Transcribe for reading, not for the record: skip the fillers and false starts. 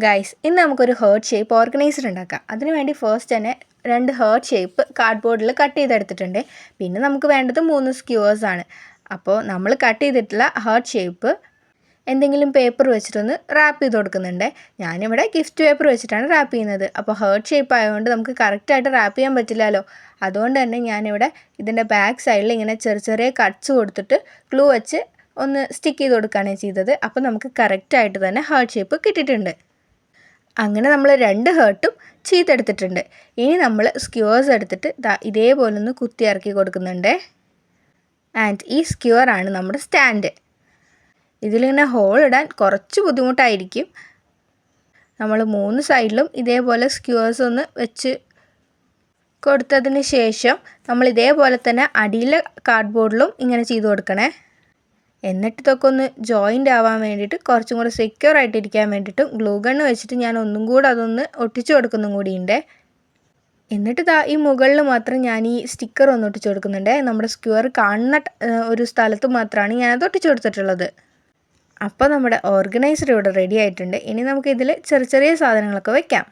Guys, ഇന്ന് നമുക്കൊരു heart shape organiser ഉണ്ടാക്കാം. അതിനുവേണ്ടി ഫസ്റ്റ് തന്നെ 2 ഹേർട്ട് ഷേപ്പ് കാർഡ്ബോർഡിൽ കട്ട് ചെയ്തെടുത്തിട്ടുണ്ട്. പിന്നെ നമുക്ക് വേണ്ടത് 3 സ്ക്യൂവേഴ്സ് ആണ്. അപ്പോൾ നമ്മൾ കട്ട് ചെയ്തിട്ടുള്ള ഹേർട്ട് ഷേപ്പ് എന്തെങ്കിലും പേപ്പർ വെച്ചിട്ടൊന്ന് റാപ്പ് ചെയ്ത് കൊടുക്കുന്നുണ്ട്. ഞാനിവിടെ ഗിഫ്റ്റ് പേപ്പർ വെച്ചിട്ടാണ് റാപ്പ് ചെയ്യുന്നത്. അപ്പോൾ ഹേർട്ട് ഷേപ്പ് ആയതുകൊണ്ട് നമുക്ക് കറക്റ്റായിട്ട് റാപ്പ് ചെയ്യാൻ പറ്റില്ലല്ലോ. അതുകൊണ്ട് തന്നെ ഞാനിവിടെ ഇതിൻ്റെ ബാക്ക് സൈഡിൽ ഇങ്ങനെ ചെറിയ കട്ട്സ് കൊടുത്തിട്ട് ഗ്ലൂ വെച്ച് ഒന്ന് സ്റ്റിക്ക് ചെയ്ത് കൊടുക്കുകയാണ് ചെയ്തത്. അപ്പോൾ നമുക്ക് കറക്റ്റായിട്ട് തന്നെ ഹേർട്ട് ഷേപ്പ് കിട്ടിയിട്ടുണ്ട്. അങ്ങനെ നമ്മൾ 2 ഹേർട്ടും ചെയ്തെടുത്തിട്ടുണ്ട്. ഇനി നമ്മൾ സ്ക്യൂവേഴ്സ് എടുത്തിട്ട് ഇതേപോലെ ഒന്ന് കുത്തി ഇറക്കി കൊടുക്കുന്നുണ്ട്. ആൻഡ് ഈ സ്ക്യൂവറാണ് നമ്മുടെ സ്റ്റാൻഡ്. ഇതിലിങ്ങനെ ഹോൾ ഇടാൻ കുറച്ച് ബുദ്ധിമുട്ടായിരിക്കും. നമ്മൾ 3 സൈഡിലും ഇതേപോലെ സ്ക്യൂവേഴ്സ് ഒന്ന് വെച്ച് കൊടുത്തതിന് ശേഷം നമ്മൾ ഇതേപോലെ തന്നെ അടിയിലെ കാർഡ്ബോർഡിലും ഇങ്ങനെ ചെയ്ത് കൊടുക്കണേ. എന്നിട്ട് ഇതൊക്കെ ഒന്ന് ജോയിൻ്റ് ആവാൻ വേണ്ടിയിട്ട് കുറച്ചും കൂടെ സെക്യൂർ ആയിട്ടിരിക്കാൻ വേണ്ടിയിട്ടും ഗ്ലൂ ഗണ്ണ് വെച്ചിട്ട് ഞാൻ ഒന്നും കൂടെ അതൊന്ന് ഒട്ടിച്ചു കൊടുക്കുന്നതും കൂടിയുണ്ട്. എന്നിട്ട് ഈ മുകളിൽ മാത്രം ഞാൻ ഈ സ്റ്റിക്കർ ഒന്ന് ഒട്ടിച്ചു കൊടുക്കുന്നുണ്ട്. നമ്മുടെ സ്ക്യൂവർ കാണുന്ന ഒരു സ്ഥലത്ത് മാത്രമാണ് ഞാനത് ഒട്ടിച്ചു കൊടുത്തിട്ടുള്ളത്. അപ്പോൾ നമ്മുടെ ഓർഗനൈസർ ഇവിടെ റെഡി ആയിട്ടുണ്ട്. ഇനി നമുക്ക് ഇതിൽ ചെറിയ സാധനങ്ങളൊക്കെ വെക്കാം.